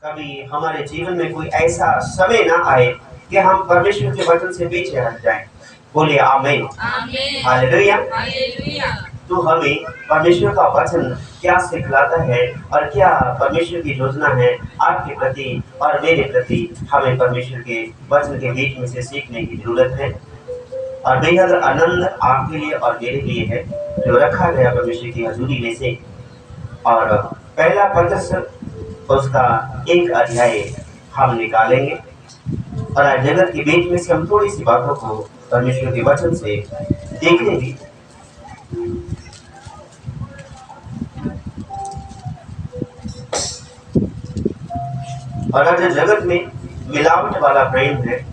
कभी हमारे जीवन में कोई ऐसा समय ना आए कि हम परमेश्वर के वचन से पीछे हट जाएं। बोलिए आमीन। आमीन। हालेलुया। हालेलुया। तो हमें परमेश्वर का वचन क्या सिखलाता है और क्या परमेश्वर की योजना है आपके प्रति और मेरे प्रति, हमें परमेश्वर के वचन के बीच में से सीखने की जरूरत है। और बेहद आनंद आपके लिए और मेरे लिए है जो रखा गया परमेश्वर की हजूरी में से। और पहला पत्रस उसका 1 अध्याय हम निकालेंगे और आज जगत के बीच में से हम थोड़ी सी बातों को परमेश्वर के वचन से देखेंगे। और आज जगत में मिलावट वाला प्रेम है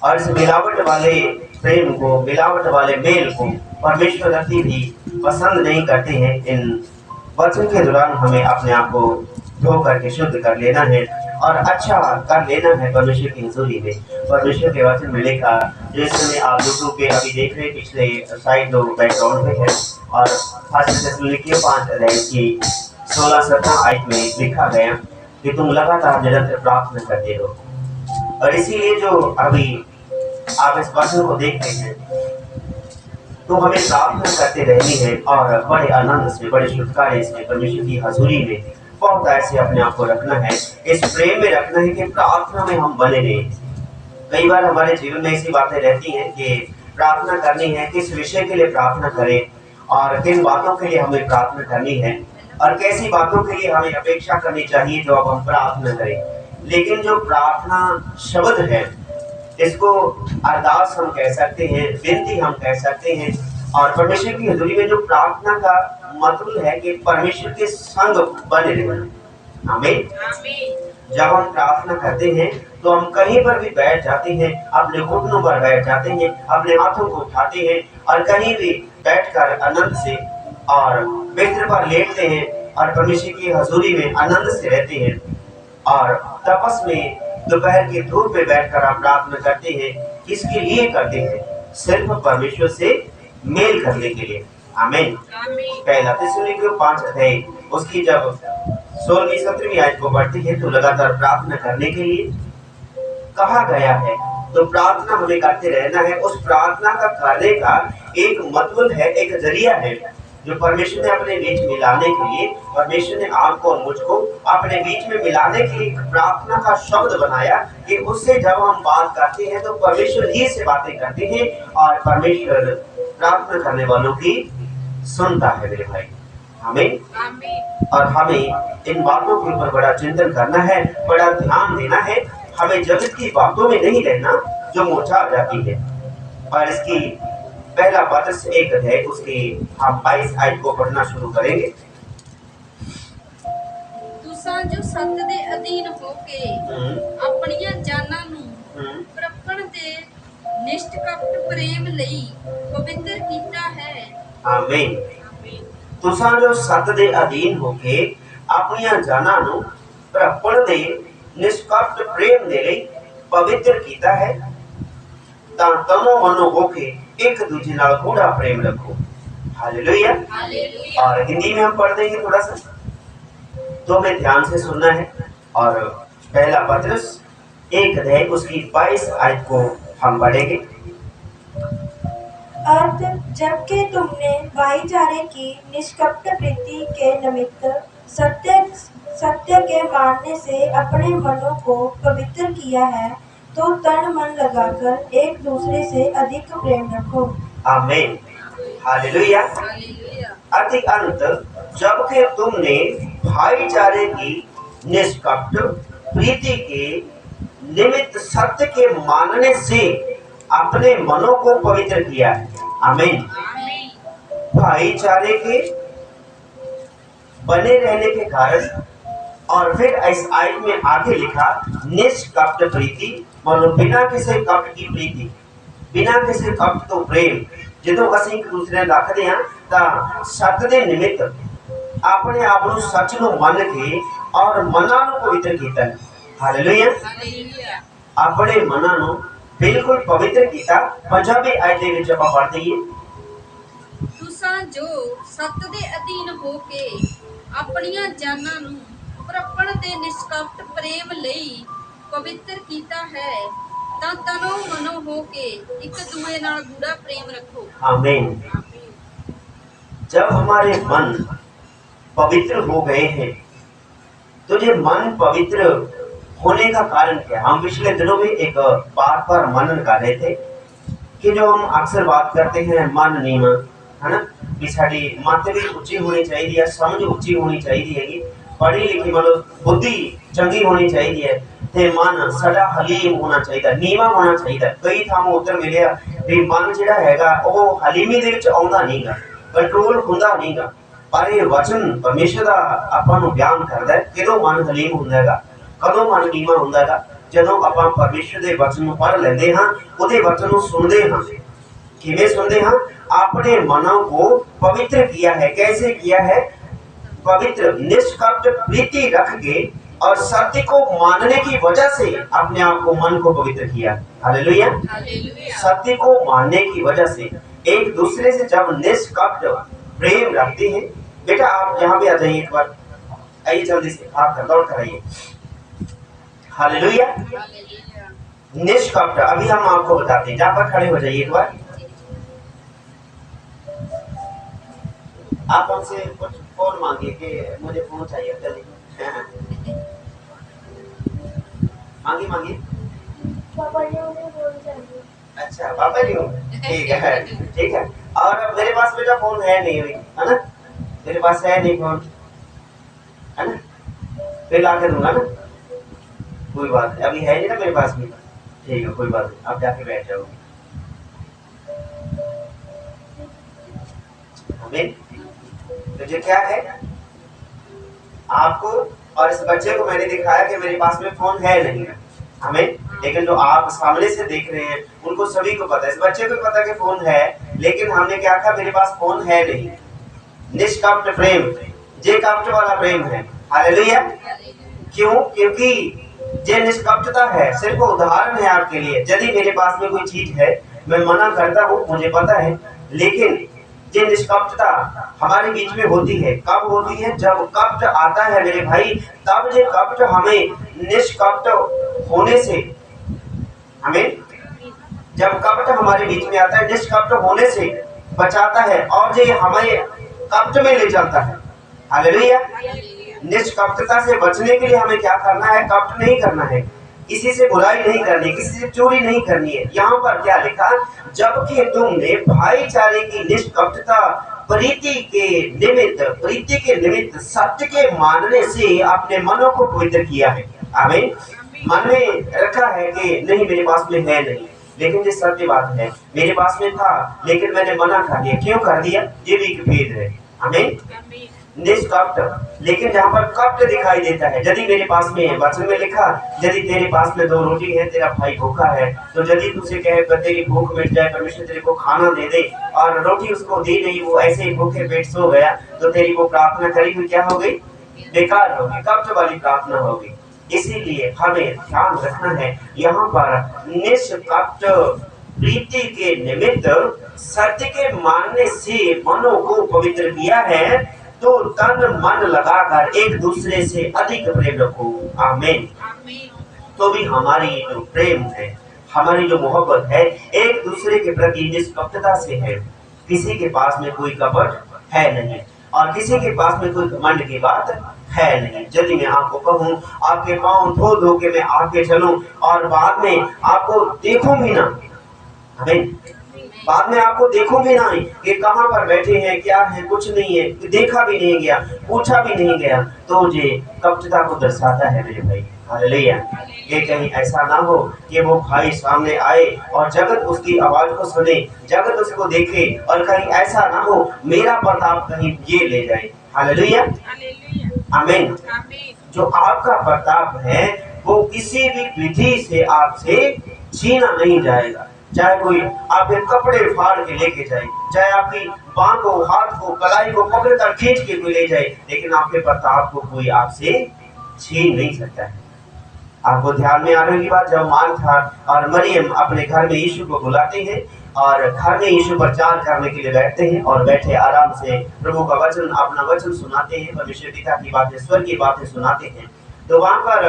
और इस मिलावट वाले प्रेम को, मिलावट वाले मेल को परमेश्वर अति भी पसंद नहीं करते हैं। इन वचन के दौरान हमें अपने आप को धो करके शुद्ध कर लेना है और अच्छा कर लेना है परमेश्वर की हजूरी में। परमेश्वर के वचन में लिखा, जो इस समय आप यूट्यूब पे अभी देख रहे हैं, पिछले साइड दो बैकग्राउंड में है और 5 अध्याय की 16-17 आयत में लिखा गया कि तुम लगातार निरंतर प्रार्थना करते रहो। और इसीलिए जो अभी आप इस वचन को देख रहे हैं तो हमें प्रार्थना करते रहनी है और बड़े आनंद से, बड़े छुटकारे से परमेश्वर की हजूरी में बहुत ऐसे अपने आप को रखना है, इस प्रेम में रखना है कि प्रार्थना में हम बने रहें। कई बार हमारे जीवन में ऐसी बातें रहती हैं कि प्रार्थना करनी है, किस विषय के लिए प्रार्थना करें और किन बातों के लिए हमें प्रार्थना करनी है और कैसी बातों के लिए हमें अपेक्षा करनी चाहिए जो अब हम प्रार्थना करें। लेकिन जो प्रार्थना शब्द है, इसको अरदास हम कह सकते हैं, विनती हम कह सकते हैं। और परमेश्वर की हजूरी में जो प्रार्थना का मतलब है कि परमेश्वर के संग बने रहना। आमीन। जब हम प्रार्थना करते हैं तो हम कहीं पर भी बैठ जाते हैं, अपने घुटनों पर बैठ जाते हैं, अपने हाथों को उठाते हैं और कहीं भी बैठकर आनंद से और बिस्तर पर लेटते हैं और परमेश्वर की हजूरी में आनंद से रहते हैं। और तपस में दोपहर की धूप में बैठकर आप प्रार्थना करते हैं, किसके लिए करते हैं? सिर्फ परमेश्वर से मेल करने के लिए। आमीन। पहला थिस्सलुनीकियों 5 अध्याय उसकी जब 16वीं-17वीं आयत को पढ़ते हैं तो लगातार प्रार्थना करने के लिए कहा गया है। तो प्रार्थना हमें करते रहना है। उस प्रार्थना का करने का एक मतलब है, एक जरिया है जो परमेश्वर ने अपने बीच मिलाने के लिए, परमेश्वर ने आपको और मुझको अपने बीच में मिलाने के लिए प्रार्थना का शब्द बनाया कि उससे जब हम बात करते हैं तो परमेश्वर ही से बातें करते हैं और परमेश्वर प्रार्थना करने वालों की सुनता है मेरे भाई। हमें और हमें इन बातों के ऊपर बड़ा चिंतन करना है, बड़ा ध्यान देना है। हमें जगत की बातों में नहीं रहना जो मोचा जाती है। और इसकी पहला पत्रस 1 अध्याय उसकी हम 22 आयत को पढ़ना शुरू करेंगे। तुसां जो सत्य दे अधीन होके अपनियां जानां नूं परखण दे निष्कपट प्रेम लई पवित्र कीता है। आमीन। तुसां जो सत्य दे अधीन होके अपनियां जानां नूं परखण दे निष्कपट प्रेम दे लई पवित्र कीता है, तां तमो मनो होके एक दूसरे नाल गूढ़ा प्रेम रखो। हालेलुया। और हिंदी में हम पढ़ देंगे थोड़ा सा, तो हमें ध्यान से सुनना है। और पहला पत्रस 1 अध्याय उसकी 22 आयत को हम पढ़ेंगे। अर्थ जबकि तुमने भाईचारे की निष्कपट प्रीति के निमित्त सत्य के मानने से अपने मनों को पवित्र किया है, तो तन मन लगाकर एक दूसरे से अधिक प्रेम रखो। आमीन। हालेलुया। अति अंत जबकि तुमने भाईचारे की निष्कपट प्रीति के निमित्त सत्य के मानने से अपने मनों को पवित्र किया है। आमीन। भाईचारे के बने रहने के कारण, और फिर इस आयत में आगे लिखा निष्कपट प्रीति, मतलब बिना किसी कपट की प्रीति, बिना किसी कपट तो प्रेम जो ਅਸੀਂ एक दूसरे ਨਾਲ ਰੱਖਦੇ ਹਾਂ ਤਾਂ ਸੱਚ ਦੇ ਨਿमित्त अपने आप ਨੂੰ सच ਨੂੰ ਮੰਨ ਕੇ और ਮਨਾਂ ਨੂੰ ਪਵਿੱਤਰ ਕੀਤਾ ਹੈ। हालेलुया। अपने मਨਾਂ ਨੂੰ बिल्कुल पवित्र किया। पंजाबी आयत ਦੇ ਵਿੱਚ ਆਪਾਂ ਪੜ੍ਹ ਦਈਏ, तुसां जो सत्य दे अधीन होके अपनियां जानां नूं परखण दे निष्कपट ਪ੍ਰੇਮ ਲਈ ਪਵਿੱਤਰ ਕੀਤਾ ਹੈ ਤਾਂ ਤਨੋ ਮਨੋ ਹੋ ਕੇ ਇੱਕ ਦੂਏ ਨਾਲ ਗੂੜਾ ਪ੍ਰੇਮ ਰੱਖੋ। आमीन। जब हमारे मन पवित्र हो गए हैं तो ये मन पवित्र होने का कारण क्या? हम पिछले दिनों में एक बात पर मनन कर रहे थे कि जो हम अक्सर बात करते हैं मन नीम है ना, कि साड़ी मत भी उच्ची होनी चाहिए, समझ उच्ची होनी चाहिए, पढ़ी लिखी मतलब बुद्धि चंगी होनी चाहिए, ते मन सदा हलीम होना चाहिए, नीवा होना चाहिए। कई थां उत्तर मिले भी मन जिहड़ा हैगा वो हलीमी दे विच आउंदा नहींगा, कंट्रोल हुंदा नहींगा। पर ये वचन परमेश्वर दा आपां नूं बयान करदा है किदों मन हलीम हुंदा हैगा, कदों मन नीवा हुंदा हैगा, जदों आपां परमेश्वर दे वचन नूं पढ़ लैंदे हां, उहदे वचन नूं सुणदे हां। किवें सुनदे हां? अपने मनों को पवित्र किया है। कैसे किया है? पवित्र निष्कपट प्रीति रख के और सत्य को मानने की वजह से अपने आप को मन को पवित्र किया। हालेलुया। सत्य को मानने की वजह से एक दूसरे से जब निष्कपट प्रेम रखते हैं। बेटा आप यहाँ पे आ जाइए एक बार, आइए जल्दी से, आप दौड़ कर आइए। हालेलुया। निष्कपट अभी हम आपको बताते हैं, जहाँ पर खड़े हो जाइए एक बार। आप हमसे कुछ फोन मांगिए कि मुझे फोन चाहिए जल्दी। मांगिए मांगिए। पापा जी मुझे फोन चाहिए। अच्छा पापा जी हो, ठीक है ठीक है। और मेरे पास बेटा फोन है नहीं अभी, है ना, मेरे पास है नहीं फोन, है ना, फिर ला के दूंगा ना, कोई बात नहीं, अभी है नहीं ना मेरे पास भी, ठीक है कोई बात नहीं, आप जाके बैठ जाओ। हमें तो ये क्या है, आपको और इस बच्चे को मैंने दिखाया कि मेरे पास में फोन है नहीं है हमें, लेकिन जो आप सामने से देख रहे हैं उनको सभी को पता है, इस बच्चे को पता कि फोन है, लेकिन हमने क्या कहा मेरे पास फोन है नहीं। निष्कपट प्रेम, जे कपट वाला प्रेम है। हालेलुया। क्यों? क्योंकि ये निष्कपटता है, सिर्फ उदाहरण है आपके लिए। यदि मेरे पास में कोई चीज है मैं मना करता हूँ, मुझे पता है, लेकिन ये निष्कपटता हमारे बीच में होती है। कब होती है? जब कपट आता है मेरे भाई, तब ये कपट हमें निष्कपट होने से, हमें जब कपट हमारे बीच में आता है निष्कपट होने से बचाता है और ये हमें कपट में ले जाता है। हालेलुया। निष्कपटता से बचने के लिए हमें क्या करना है? कपट नहीं करना है, किसी से बुराई नहीं करनी, किसी से चोरी नहीं करनी है। यहाँ पर क्या लिखा? जबकि तुमने भाईचारे की निष्कपटता प्रीति के निमित्त सत्य के मानने से अपने मनों को पवित्र किया है। आमीन। मन में रखा है कि नहीं मेरे पास में है नहीं, लेकिन ये सत्य बात है, मेरे पास में था लेकिन मैंने मना कर दिया। क्यों कर दिया? ये भी एक भेद है। आमीन। निष्कपट, लेकिन जहाँ पर कपट दिखाई देता है, यदि मेरे पास में वचन में लिखा, यदि तेरे पास में 2 रोटी है, तेरा भाई भूखा है, तो यदि तुझे कहे तेरी भूख मिट जाए, परमेश्वर तेरे को खाना दे दे, और रोटी उसको दी नहीं, वो ऐसे ही भूखे पेट सो गया, तो तेरी वो प्रार्थना करी हुई क्या हो गई? बेकार होगी, कपट वाली प्रार्थना होगी। इसीलिए हमें ध्यान रखना है, यहाँ पर निष्कपट प्रीति के निमित्त सत्य के मानने से मनों को पवित्र किया है, तो तन मन लगाकर एक दूसरे से अधिक प्रेम रखो। आमीन। तो भी हमारी जो प्रेम है, हमारी जो मोहब्बत है एक दूसरे के प्रति निष्कपटता से है। किसी के पास में कोई कपट है नहीं और किसी के पास में कोई घमंड की बात है नहीं। यदि मैं आपको कहूँ आपके पाँव धो धो के मैं आगे चलूं और बाद में आपको देखूं भी ना, आमीन, बाद में आपको देखूं भी नहीं कि कहाँ पर बैठे हैं, क्या है, कुछ नहीं है, देखा भी नहीं गया, पूछा भी नहीं गया, तो ये कपटता को दर्शाता है मेरे भाई। हालेलुया। ये कहीं ऐसा ना हो कि वो भाई सामने आए और जगत उसकी आवाज को सुने, जगत उसको देखे, और कहीं ऐसा ना हो मेरा प्रताप कहीं ये ले जाए। हालेलुया। आमीन। जो आपका प्रताप है वो किसी भी विधि से आपसे छीना नहीं जाएगा। चाहे कोई आपके कपड़े फाड़ के लेके जाए, चाहे आपकी बांह को, हाथ को, कलाई को पकड़ कर खींच के कोई ले जाए, लेकिन आपके प्रताप को कोई आपसे छीन नहीं सकता है। आपको ध्यान में आ रही बात, जब मार्था और मरियम अपने घर में यीशु को बुलाते हैं और घर में यीशु प्रचार करने के लिए बैठते हैं और बैठे आराम से प्रभु का वचन, अपना वचन सुनाते हैं, परमेश्वर पिता की बातें, स्वर्ग की बातें सुनाते हैं, तो वहां पर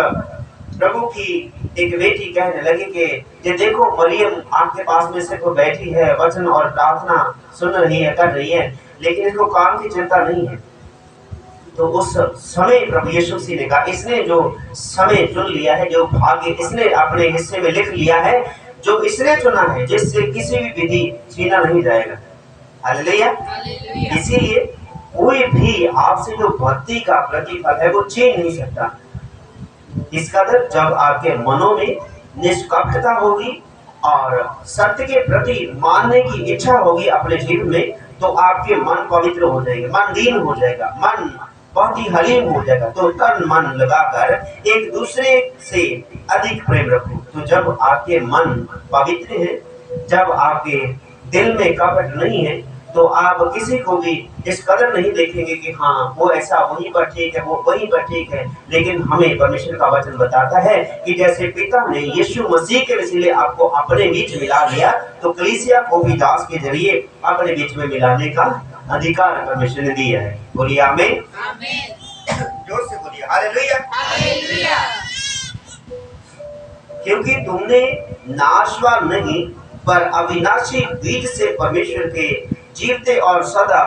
प्रभु की एक बेटी कहने लगी कि ये देखो मरियम आपके पास में सिर्फ बैठी है, वचन और प्रार्थना सुन रही है, कर रही है, लेकिन इसको काम की चिंता नहीं है। तो उस समय प्रभु यीशु मसीह ने कहा, इसने जो समय चुन लिया है, जो भाग्य इसने अपने हिस्से में लिख लिया है, जो इसने चुना है, जिससे किसी भी विधि छीना नहीं जाएगा। हालेलुया। इसीलिए कोई भी आपसे जो भक्ति का प्रतिफल है वो छीन नहीं सकता। इस कदर जब आपके मनों में निष्कपटता होगी और सत्य के प्रति मानने की इच्छा होगी अपने जीवन में, तो आपके मन पवित्र हो जाएगा, मन दीन हो जाएगा, मन बहुत ही हलीम हो जाएगा। तो तन मन लगाकर एक दूसरे से अधिक प्रेम रखो। तो जब आपके मन पवित्र है, जब आपके दिल में कपट नहीं है, तो आप किसी को भी इस कदर नहीं देखेंगे कि हाँ वो ऐसा वहीं पर ठीक है, वो वहीं पर ठीक है। लेकिन हमें परमेश्वर का वचन बताता है कि जैसे पिता ने यीशु मसीह के वसीले आपको अपने बीच मिला लिया, तो कलीसिया को भी दास के जरिए अपने बीच में मिलाने का अधिकार परमेश्वर ने दिया है। बोलिए आमीन। जोर से बोलिए हालेलुया। क्योंकि तुमने नाशवान नहीं पर अविनाशी बीज से परमेश्वर के जीवते और सदा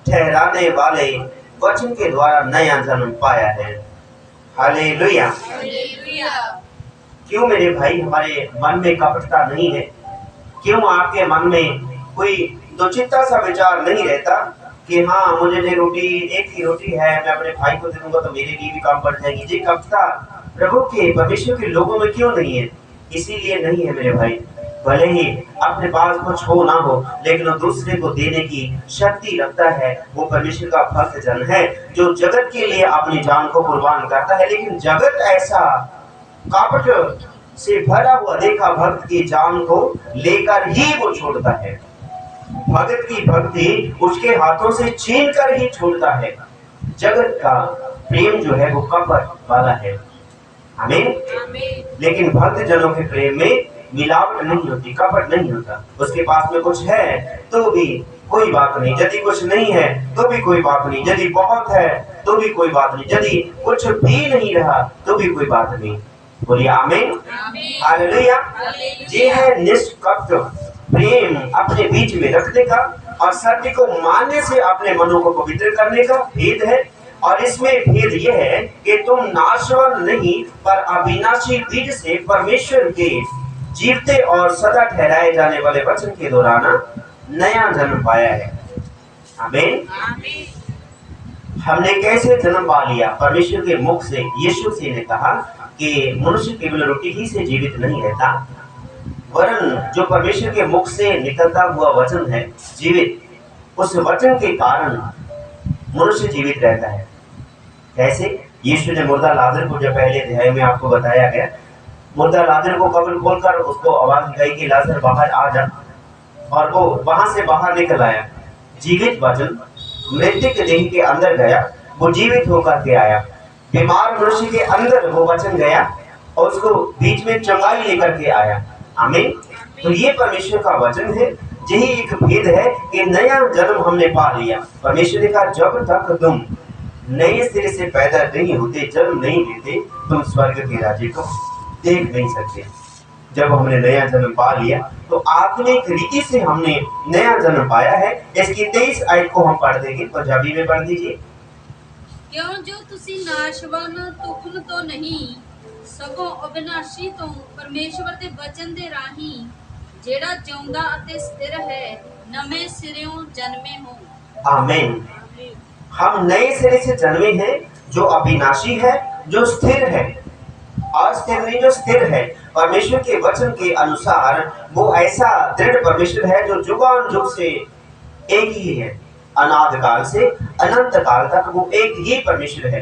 ठहराने वाले वचन के द्वारा नया जन्म पाया है। हालेलुया। क्यों मेरे भाई हमारे मन में कपटता नहीं है? क्यों आपके मन में कोई दुचित्ता सा विचार नहीं रहता कि हाँ मुझे जो रोटी, एक ही रोटी है, मैं अपने भाई को दे दूंगा तो मेरे लिए भी काम पड़ जाएगी। ये कपटता प्रभु के परमेश्वर के लोगों में क्यों नहीं है? इसीलिए नहीं है मेरे भाई, भले ही अपने पास कुछ हो ना हो, लेकिन वो दूसरे को देने की शक्ति रखता है। वो परमेश्वर का भक्त जन है जो जगत के लिए अपनी जान को कुर्बान करता है। लेकिन जगत ऐसा कपट से भरा हुआ देखा भक्त की जान को लेकर ही वो छोड़ता है। भगत की भक्ति उसके हाथों से छीन कर ही छोड़ता है। जगत का प्रेम जो है वो कपट वाला है। आमीन। लेकिन भक्त जनों के प्रेम में मिलावट नहीं होती, कपट नहीं होता। उसके पास में कुछ है तो भी कोई बात नहीं, यदि कुछ नहीं है तो भी कोई बात नहीं, यदि बहुत है तो भी कोई बात नहीं, यदि कुछ भी नहीं रहा तो भी कोई बात नहीं। बोलिए आमीन। हालेलुया। ये है निष्कपट प्रेम अपने बीच में रखने का और सत्य को मानने से अपने मनों को पवित्र करने का भेद है। और इसमें भेद यह है कि तुम नाशवान नहीं पर अविनाशी बीज से परमेश्वर के जीवते और सदा ठहराए जाने वाले वचन के दौरान नया जन्म पाया है। आमीन। हमने कैसे जन्म पा लिया? परमेश्वर के मुख से यीशु मसीह ने कहा कि मनुष्य केवल रोटी ही से जीवित नहीं रहता, वरन जो परमेश्वर के मुख से निकलता हुआ वचन है जीवित, उस वचन के कारण मनुष्य जीवित रहता है। कैसे? यीशु ने मुर्दा लाजर को, जो पहले अध्याय में आपको बताया गया, मुर्दा लाजर को कब्र खोलकर उसको आवाज दिखाई कि लाजर बाहर आ जा, और वो वहां से बाहर निकल आया। जीवित वचन मृत्यु देह के अंदर गया, वो जीवित होकर के आया। बीमार मनुष्य के अंदर वो वचन गया और उसको बीच में चंगाई लेकर के आया। आमीन। तो ये परमेश्वर का वचन है। यही एक भेद है कि नया जन्म हमने पा लिया। परमेश्वर ने कहा जब तक तुम नए सिरे से पैदा नहीं होते, जन्म नहीं लेते, तुम स्वर्ग के राज्य को देख नहीं सकते। जब हमने नया जन्म पा लिया तो आत्मिक रीति से हमने नया जन्म पाया है। इसकी 23 आयत को हम पढ़ देंगे, पंजाबी में पढ़ दीजिए। क्यों जो तुसी नाशवान तुखन तो नहीं सगों अविनाशी तो परमेश्वर के वचन दे राही जेड़ा जिਉਂਦਾ ਅਤੇ स्थिर है नवे सिरों जन्मे हो। आमीन। हम नए सिरे से जन्मे हैं जो अविनाशी है, जो स्थिर है। अस्थिर नहीं, जो स्थिर है। परमेश्वर के वचन के अनुसार वो ऐसा दृढ़ परमेश्वर है जो जुगान जुग से एक ही है। अनाद काल से अनंत काल तक वो एक ही परमेश्वर है।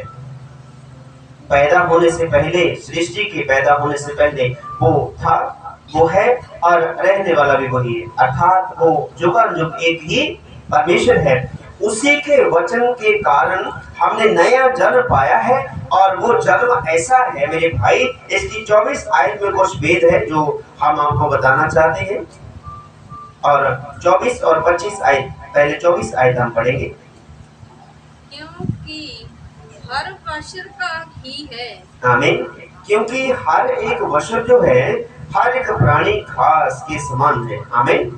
पैदा होने से पहले, सृष्टि के पैदा होने से पहले वो था, वो है और रहने वाला भी वही है। अर्थात वो जुगान जुग एक ही परमेश्वर है। उसी के वचन के कारण हमने नया जन्म पाया है। और वो जन्म ऐसा है मेरे भाई, इसकी 24 आयत में कुछ भेद है जो हम आपको बताना चाहते हैं। और 24 और 25 आयत, पहले 24 आयत हम पढ़ेंगे। क्योंकि हर पाशर का ही है। आमीन। क्योंकि हर एक वचन जो है, हर एक प्राणी घास के समान है। आमीन।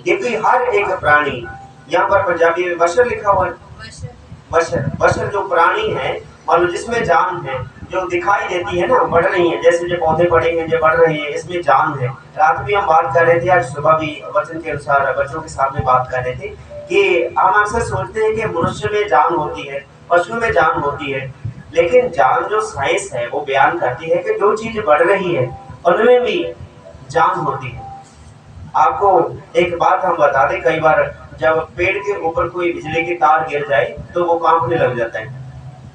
क्योंकि हर एक प्राणी, यहाँ पर पंजाबी में बशर लिखा हुआ है। बशर, बशर जो प्राणी है, मतलब जिसमें जान है, जो दिखाई देती है ना, बढ़ रही है, जैसे जो पौधे बढ़े हैं, जो बढ़ रहे हैं, इसमें जान है। रात भी हम बात कर रहे थे, आज सुबह भी वचन के अनुसार बच्चों के साथ में बात कर रहे थे कि हम अक्सर सोचते हैं कि मनुष्य में जान होती है, पशु में जान होती है, लेकिन जान जो साइंस है वो बयान करती है कि जो चीज बढ़ रही है उनमें भी जान होती है। आपको एक बात हम बता दें, कई बार जब पेड़ के ऊपर कोई बिजली की तार गिर जाए तो वो कांपने लग जाता है।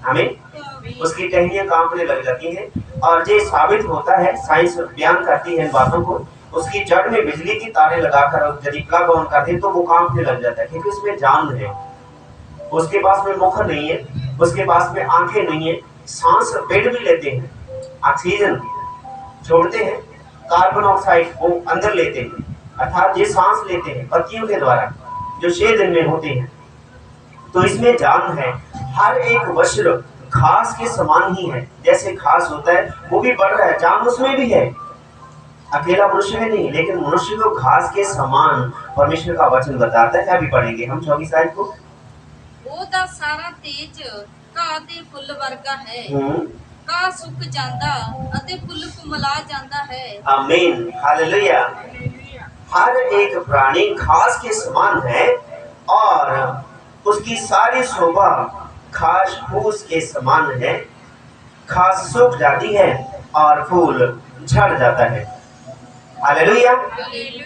हमें उसकी टहनियां कांपने लग जाती हैं, और ये साबित होता है, साइंस बयान करती है इन बातों को। उसकी जड़ में बिजली की तारें लगाकर यदि प्लग ऑन कर दें तो वो कांपने लग जाता है, क्योंकि उसमें जान है। उसके पास में मुख नहीं है, उसके पास में आंखें नहीं है, सांस पेड़ भी लेते हैं, ऑक्सीजन छोड़ते हैं, कार्बन ऑक्साइड को अंदर लेते हैं, अर्थात ये सांस लेते हैं पत्तियों के द्वारा जो 6 दिन में होते हैं। तो इसमें जान है। हर एक वस्त्र घास के समान ही है, जैसे घास होता है वो भी बढ़ रहा है, जान उसमें भी है, अकेला मनुष्य में नहीं, लेकिन मनुष्य को घास के समान परमेश्वर का वचन बताता है। अभी पढ़ेंगे हम 24 आयत को। ਉਹਦਾ ਸਾਰਾ ਤੇਜ ਘਾਹ ਦੇ ਫੁੱਲ ਵਰਗਾ ਹੈ ਘਾਹ ਸੁੱਕ ਜਾਂਦਾ ਅਤੇ ਫੁੱਲ ਕੁਮਲਾ ਜਾਂਦਾ है। आमीन, हालेलुया। हर एक प्राणी घास के समान है और उसकी सारी शोभा घास फूस के समान है। घास सूख जाती है और फूल झड़ जाता है। हालेलुया।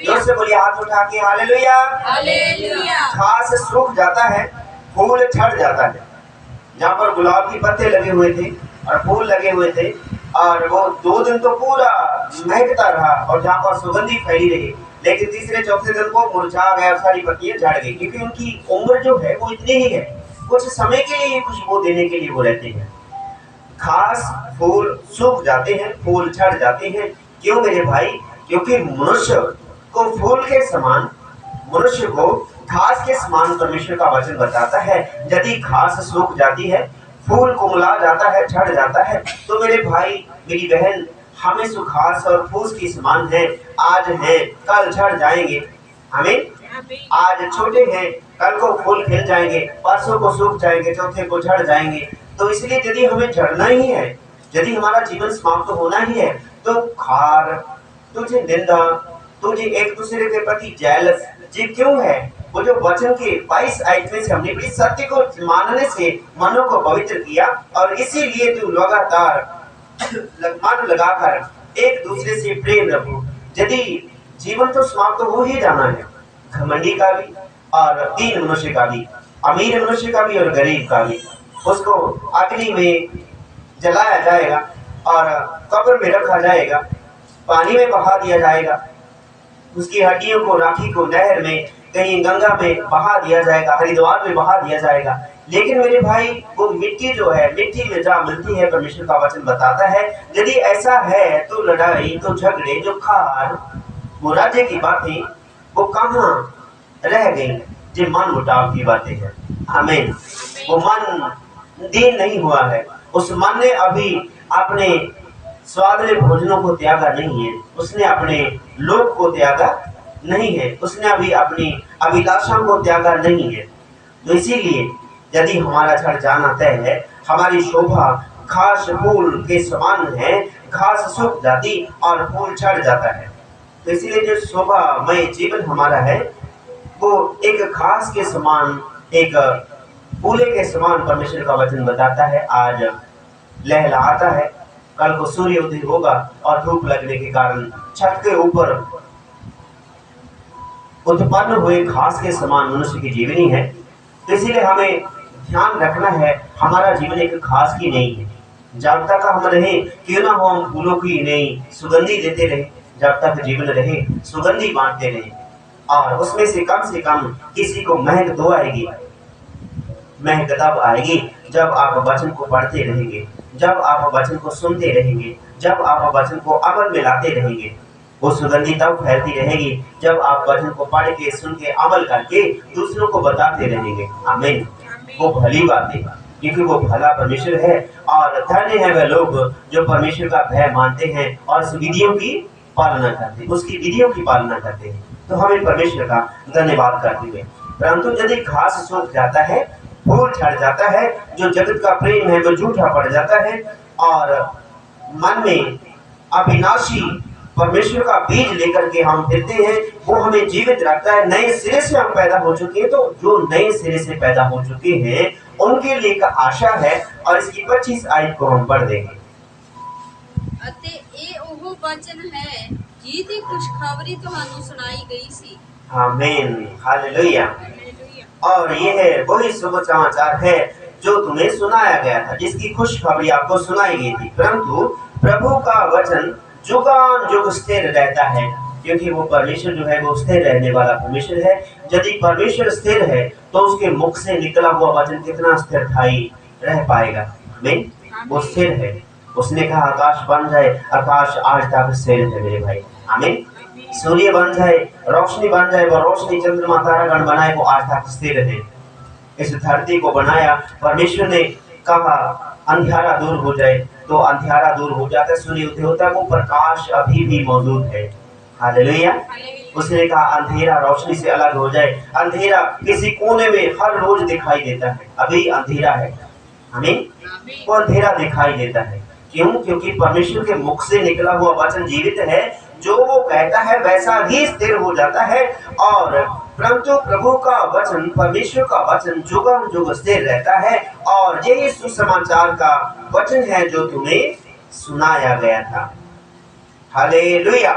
जोर से बोलिए, हाथ उठा के हालेलुया। हालेलुया। घास सूख जाता है, फूल झड़ जाता है। जहाँ पर गुलाब के पत्ते लगे हुए थे और फूल लगे हुए थे, और वो 2 दिन तो पूरा महकता रहा और जहाँ पर सुगंधी फैली रही, लेकिन तीसरे चौथे दिन को मुरझा गया, सारी पत्तियां झड़ गई, क्योंकि उनकी उम्र जो है वो इतनी ही है, कुछ समय के लिए खुशबू देने के लिए वो रहते हैं। घास फूल सूख जाते हैं, फूल झड़ जाते हैं। क्यों मेरे भाई? क्योंकि मनुष्य को फूल के समान, मनुष्य को घास के समान परमेश्वर का वचन बताता है। यदि घास सूख जाती है, फूल कुमला जाता है, झड़ जाता है, तो मेरे भाई मेरी बहन, हम इस घास और फूस की समान है। आज है, कल झड़ जाएंगे। हमें आज छोटे हैं, कल को फूल खिल जाएंगे, परसों को सूख जाएंगे, चौथे को झड़ जाएंगे। तो इसलिए यदि हमें झड़ना ही है, यदि हमारा जीवन समाप्त होना ही है, तो खार, तुझे निंदा, तुझे एक दूसरे के प्रति जेलस, ये क्यों है? वो जो वचन के 22 आयत में से हमने भी सत्य को मानने से मनों को पवित्र किया, और इसीलिए तू लगातार मन लगाकर एक दूसरे से प्रेम रखो। यदि जीवन तो समाप्त हो ही जाना है, घमंडी का भी और दीन मनुष्य का भी, अमीर मनुष्य का भी और गरीब का भी, उसको अग्नि में जलाया जाएगा और कब्र में रखा जाएगा, पानी में बहा दिया जाएगा, उसकी हड्डियों को, राखी को नहर में, कहीं गंगा में बहा दिया जाएगा, हरिद्वार में बहा दिया जाएगा। लेकिन मेरे भाई, वो मिट्टी जो है, मिट्टी में जहाँ मिलती है, परमेश्वर का वचन बताता है, यदि ऐसा है तो लड़ाई, तो झगड़े, जो खार, वो राज्य की बातें, वो कहाँ रह गई? जो मन मुटाव की बातें हैं। आमीन। वो मन दीन नहीं हुआ है, उस मन ने अभी अपने स्वादले भोजनों को त्यागा नहीं है, उसने अपने लोक को त्यागा नहीं है, उसने अभी अपनी अभिलाषा को त्यागा नहीं है। तो इसीलिए यदि हमारा झड़ जाना तय है, हमारी शोभा घास फूल के समान है, घास सूख जाती और फूल झड़ जाता है। तो इसीलिए जो शोभामय जीवन हमारा है, वो एक घास के समान, एक फूले के समान परमेश्वर का वचन बताता है। आज लहलहाता है, कल को सूर्य उदय होगा और धूप लगने के कारण छत के ऊपर उत्पन्न हुए घास के समान मनुष्य की जीवनी है। तो इसीलिए हमें ध्यान रखना है, हमारा जीवन एक घास की नहीं है। जब तक हम रहे, क्यों ना हो हम फूलों की नहीं सुगंधी देते रहे, जब तक जीवन रहे सुगंधी बांटते रहे, और उसमें से कम किसी को महक दो आएगी। महक तब आएगी जब आप वचन को पढ़ते रहेंगे, जब आप वचन को सुनते रहेंगे, जब आप वचन को अमल में लाते रहेंगे। वो सुगंधी तब फैलती रहेगी जब आप वचन को पढ़ के, सुन के, अमल करके दूसरों को बताते रहेंगे। आमीन। वो भली बातें क्योंकि वो भला परमेश्वर है। और धन्य है वे लोग जो परमेश्वर का भय मानते हैं और उस विधियों की पालना करते हैं, उसकी विधियों की पालना करते हैं। तो हमें परमेश्वर का धन्यवाद करते हुए, परंतु यदि घास सूख जाता है, फूल झड़ जाता है, जो जगत का प्रेम है वो झूठा पड़ जाता है और मन में अविनाशी परमेश्वर का बीज लेकर के हम फिरते हैं, वो हमें जीवित रखता है। नए सिरे से हम पैदा हो चुके हैं, तो जो नए सिरे से पैदा हो चुके हैं उनके लिए एक आशा है। और इसकी 25 आयत को हम पढ़ देंगे। ਅਤੇ ਇਹ ਉਹ ਵਚਨ ਹੈ ਜਿਹਦੀ ਖੁਸ਼ਖਬਰੀ ਤੁਹਾਨੂੰ ਸੁਣਾਈ ਗਈ ਸੀ। आमीन, हालेलुया। और ये है वही शुभ समाचार है जो तुम्हें सुनाया गया था, जिसकी खुशखबरी आपको सुनाई गई थी। परंतु प्रभु का वचन जुगान जुग स्थिर रहता है, क्योंकि वो परमेश्वर जो है वो स्थिर रहने वाला परमेश्वर है। यदि परमेश्वर स्थिर है तो उसके मुख से निकला हुआ वचन कितना स्थिर ठाई रह पाएगा। आमीन, वो स्थिर है। उसने कहा आकाश बन जाए, आकाश आज तक स्थिर है मेरे भाई। आमीन, सूर्य बन जाए, रोशनी बन जाए, वो रोशनी चंद्रमा तारागण बनाए, वो आज तक स्थिर है। इस धरती को बनाया परमेश्वर ने, कहा अंधियारा दूर हो जाए तो अंधियारा दूर हो जाता है, सूर्य उदय होता है, वो प्रकाश अभी भी मौजूद है। हालेलुया। उसने कहा अंधेरा रोशनी से अलग हो जाए, अंधेरा किसी कोने में हर रोज दिखाई देता है, अभी अंधेरा है। हमें वो अंधेरा दिखाई देता है। क्यों? क्योंकि परमेश्वर के मुख से निकला हुआ वचन जीवित है, जो वो कहता है वैसा ही स्थिर हो जाता है। और परंतु प्रभु का वचन, परमेश्वर का वचन जुगान जुग स्थिर रहता है। और यही सुसमाचार का वचन है जो तुम्हें सुनाया गया था। हालेलुया।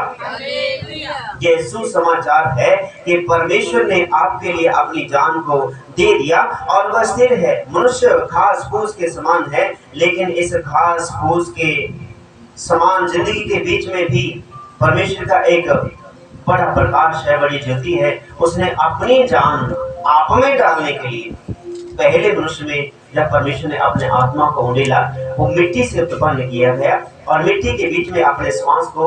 ये सुसमाचार है कि परमेश्वर ने आपके लिए अपनी जान को दे दिया और वह स्थिर है। मनुष्य घास फूस के समान है, लेकिन इस घास फूस के समान जिंदगी के बीच में भी परमेश्वर का एक बड़ा प्रकाश है, बड़ी ज्योति है। उसने अपनी जान आप में डालने के लिए पहले मनुष्य में, जब परमेश्वर ने अपने आत्मा को उंडेला, वो मिट्टी से उत्पन्न किया गया और मिट्टी के बीच में अपने श्वास को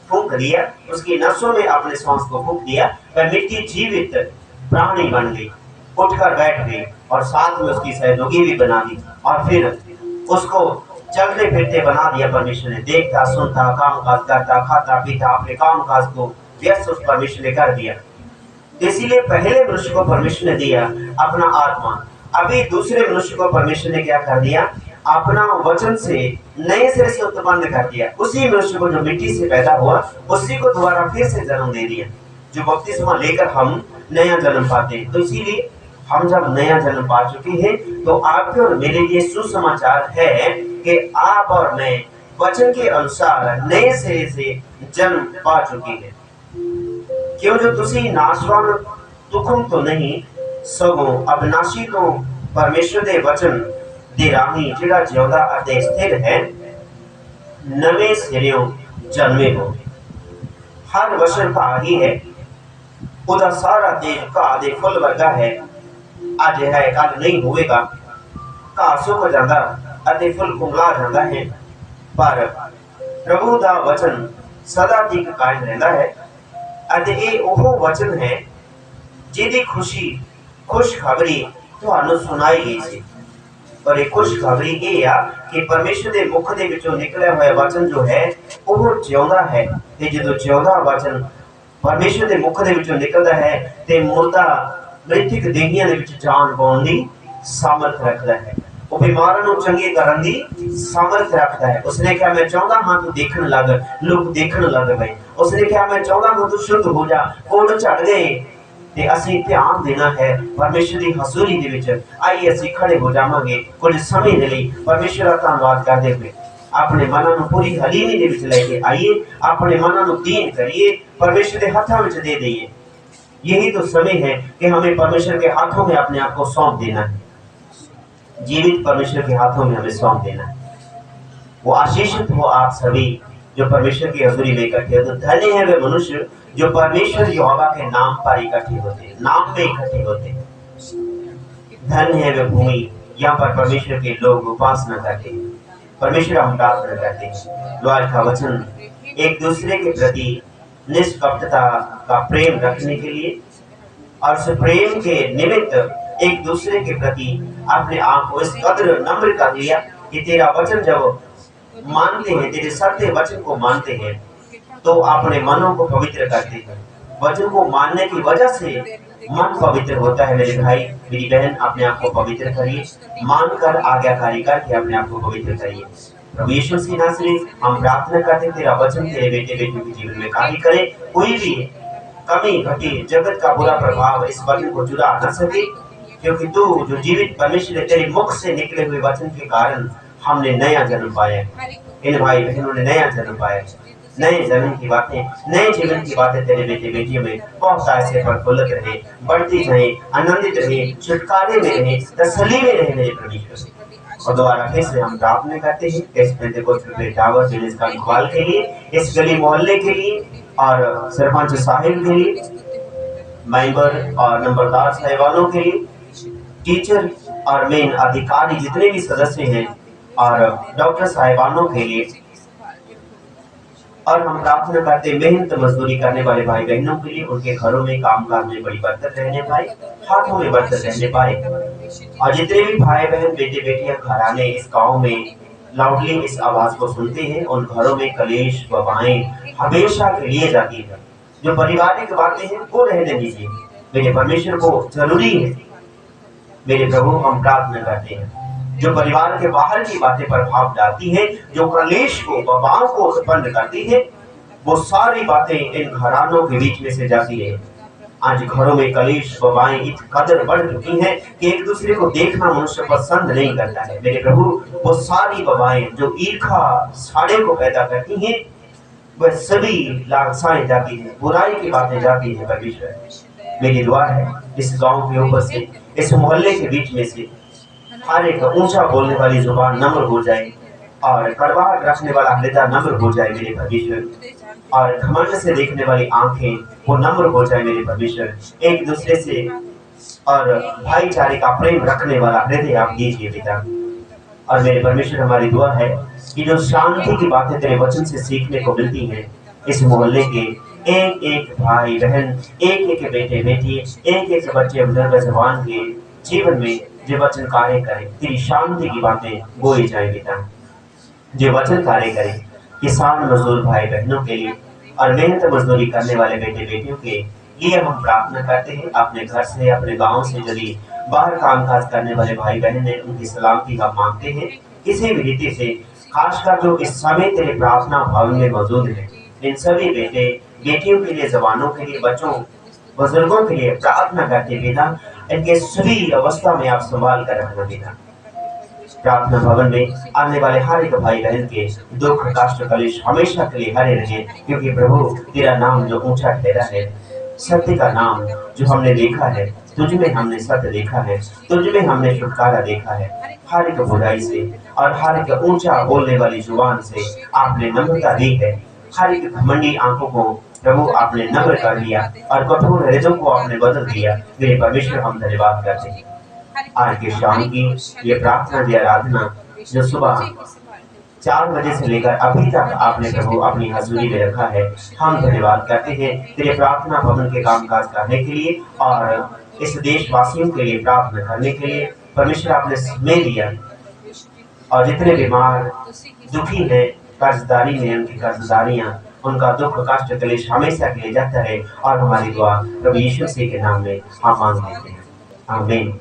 फूंक दिया, उसकी नसों में अपने श्वास को फूंक दिया। वह मिट्टी जीवित प्राणी बन गई, उठकर बैठ गई और साथ में उसकी सहयोगी भी बना दी और फिर उसको चलते फिरते बना दिया। परमेश्वर ने देखता, सुनता, काम काज करता, खाता पीता, अपने काम काज को व्यस्त उस परमेश्वर ने कर दिया। इसीलिए पहले मनुष्य को परमेश्वर ने दिया अपना आत्मा, अभी दूसरे मनुष्य को परमेश्वर ने क्या कर दिया? अपना वचन से नए सिरे से उत्पन्न कर दिया। उसी मनुष्य को जो मिट्टी से पैदा हुआ, उसी को दोबारा फिर से जन्म दे दिया, जो बपतिस्मा लेकर हम नया जन्म पाते हैं। तो इसीलिए हम जब नया जन्म पा चुके हैं, तो आपके और मेरे लिए सुसमाचार है कि आप और मैं वचन के अनुसार नए सिरे से जन्म पा चुके हैं। क्यों? जो तुसी नाशवान तुखम तो नहीं, सगों अविनाशी तो परमेश्वर दे वचन दे राही, जिहड़ा जिउंदा अते स्थिर है, नवे सिरियों जन्मे हो। हर वचन घाह ही है, ਉਹਦਾ ਸਾਰਾ ਦੇਸ਼ ਘਾਹ ਦੇ ਫੁੱਲ ਵਰਗਾ ਹੈ। ਅੱਜ ਹੈ ਕੱਲ ਨਹੀਂ ਹੋਵੇਗਾ। ਘਾਹ ਸੁੱਕ ਜਾਂਦਾ ਅਤੇ ਫੁੱਲ ਕੁੰਗਲਾ ਜਾਂਦਾ ਹੈ, ਪਰ ਪ੍ਰਭੂ ਦਾ ਵਚਨ ਸਦਾ ਤੱਕ ਕਾਇਮ ਰਹਿੰਦਾ ਹੈ। ਅਤੇ ਇਹ ਉਹ ਵਚਨ ਹੈ ਜਿਹਦੀ ਖੁਸ਼ਖਬਰੀ ਤੁਹਾਨੂੰ ਸੁਣਾਈ ਗਈ ਸੀ। पर एक खुशखबरी ये आ कि परमेश्वर के मुख दे विचों निकलिया हुआ वचन जो है वो जिउंदा है। ते जदों जिउंदा वचन परमेश्वर के मुख दे विचों निकलदा है ते मुर्दा मृतिक देहियां दे विच जान पाउण दी सामर्थ रखदा है। वो बीमारां नूं चंगे करन दी सामर्थ रखदा है। उसने कहा मैं चाहता हाँ तू देखण लग, लोग देखण लग गए। उसने कहा मैं चाहता हाँ तू शुद्ध हो जा, कोड़ झड़ गए। ते असीं ध्यान देना है परमेश्वर की हजूरी दे विच। आइए असीं खड़े हो जावांगे कुछ समय दे लई परमेश्वर का धन्नवाद करदे हुए अपने मनां नूं पूरी हलीमी दे विच लैके आइए, अपने मनां नूं दीन करिए, परमेश्वर के हाथों में दे दईए। यही तो समय है कि हमें परमेश्वर के हाथों में अपने आप को सौंप देना है, जीवित परमेश्वर के हाथों में हमें सौंप देना है। वो आशीषित हो आप सभी जो परमेश्वर की हजूरी में इकट्ठे हो। तो धन्य है वे मनुष्य जो परमेश्वर यहोवा के नाम पर इकट्ठे होते, नाम में इकट्ठे होते। धन्य है वे भूमि यहाँ पर परमेश्वर के लोग उपासना करते हैं, परमेश्वर हम प्रार्थना करते हैं। द्वार का वचन एक दूसरे के प्रति निष्कपटता का प्रेम रखने के लिए और उस प्रेम के निमित्त एक दूसरे के प्रति अपने आप को इस कदर नम्र कर लिया कि तेरा वचन जब मानते हैं, तेरे सत्य वचन को मानते हैं तो अपने मनों को पवित्र करते हैं। वचन को मानने की वजह से मन पवित्र होता है। मेरे भाई मेरी बहन, अपने आप को पवित्र करिए, मानकर आज्ञाकारी करके अपने आप को पवित्र करिए। प्रभु यीशु मसीह नासरी, हम प्रार्थना करते हैं तेरा वचन तेरे बेटे बेटियों के जीवन में कार्य करे, कोई भी कमी घटी, जगत का बुरा प्रभाव इस वचन को चुरा न सके, क्योंकि तू जो जीवित परमेश्वर है, तेरे मुख से निकले हुए वचन के कारण हमने नया जन्म पाया। इन भाई बहनों ने नया जन्म पाया, नए जन्म की बातें, नए जीवन की बातें तेरे बेटे बेटियों में बहुत ऐसे प्रफुल्लित रहे, बढ़ती रहे, आनंदित रहे, छुटकारे में रहे, तसल्ली में रहे मेरे परमेश्वर। और दोबारा फिर से हम प्रार्थना करते हैं इस पेंटेकोस्टल टावर दिल्ली का इकबाल के लिए, इस गली मोहल्ले के लिए और सरपंच साहिब के लिए, मेंबर और नंबरदार साहिबानों के लिए, टीचर और मेन अधिकारी जितने भी सदस्य हैं और डॉक्टर साहिबानों के लिए, और हम प्रार्थना करते मेहनत मजदूरी करने वाले भाई बहनों के लिए, उनके घरों में कामकाज में बड़ी बरकत रहने पाए, हाथों में बरकत रहने पाए। और जितने भी भाई बहन बेटे बेटियां घराने इस गांव में लाउडली इस आवाज को सुनते हैं, उन घरों में कलेश वबाएं हमेशा के लिए जाती है। जो पारिवारिक बातें हैं वो रहने दीजिए, मेरे परमेश्वर को जरूरी है। मेरे प्रभु हम प्रार्थना करते हैं जो परिवार के बाहर की बातें प्रभाव डालती है, जो कलेश को वबाओं को उत्पन्न करती है, वो सारी बातें इन घरानों के बीच में से जाती है। आज घरों में कलेश वबाएं इस कदर बढ़ चुकी हैं कि एक दूसरे को देखना मनुष्य पसंद नहीं करता है। मेरे प्रभु वो सारी वबाएं जो ईर्खा साड़े को पैदा करती हैं, वह सभी लालसाएं जाती है, बुराई की बातें जाती है। परमेश्वर मेरी दुआ है इस गांव के ऊपर से, इस मोहल्ले के बीच में से हर एक ऊंचा बोलने वाली जुबान नम्र हो जाए और कड़वाहट रखने वाला हृदय नम्र हो जाए मेरे परमेश्वर, और घमंड से देखने वाली आंखें वो नम्र हो जाए मेरे परमेश्वर। एक दूसरे से और भाईचारे का प्रेम रखने वाला हृदय आप दीजिए पिता। और मेरे परमेश्वर हमारी दुआ है कि जो शांति की बातें तेरे वचन से सीखने को मिलती हैं, इस मोहल्ले के एक एक भाई बहन, एक एक बेटे बेटी, एक एक बच्चे बुजुर्ग जवान के जीवन में जो वचन कार्य करे, तेरी शांति की बातें बोई जाए पिता। जो वचन कार्य करे किसान मजदूर भाई बहनों के लिए और मेहनत मजदूरी करने वाले बेटे बेटियों के लिए हम प्रार्थना करते हैं। अपने घर से, अपने गांव से यदि बाहर कामकाज करने वाले भाई बहन हैं, उनकी सलामती हम मांगते हैं किसी भी रीति से, खासकर जो इस समय तेरे प्रार्थना भवन में मौजूद है, इन सभी बेटे बेटियों के लिए, जवानों के लिए, बच्चों बुजुर्गों के लिए प्रार्थना करते पिता, इनके सभी अवस्था में आप संभाल कर रखना पिता। प्रार्थना भवन में आने वाले हर एक भाई बहन के दुख कष्ट कलेश हमेशा के लिए हरे रहे, क्योंकि प्रभु तेरा नाम जो ऊंचा ठहरा है, सत्य का नाम जो हमने देखा है, तुझ में हमने सत्य देखा है, तुझ में हमने छुटकारा देखा है। हर एक बुराई से और हर एक ऊंचा बोलने वाली जुबान से आपने नम्रता दी है। हर एक घमंडी आंखों को प्रभु आपने नम्र कर दिया और कठोर हृदयों को आपने बदल दिया। मेरे परमेश्वर हम धन्यवाद करते हैं। आज के शाम की ये प्रार्थना की आराधना जो सुबह 4 बजे से लेकर अभी तक आपने प्रभु अपनी हजूरी में रखा है, हम धन्यवाद करते हैं तेरे प्रार्थना भवन के कामकाज करने के लिए और इस देशवासियों के लिए प्रार्थना करने के लिए। परमेश्वर आपने समय दिया और जितने बीमार दुखी है, कर्जदारी में उनकी कर्जदारियां, उनका दुख कष्ट क्लेश हमेशा के लिए जाता है। और हमारी दुआ प्रभु यीशु मसीह के नाम में हम मांग लेते हैं, आमीन।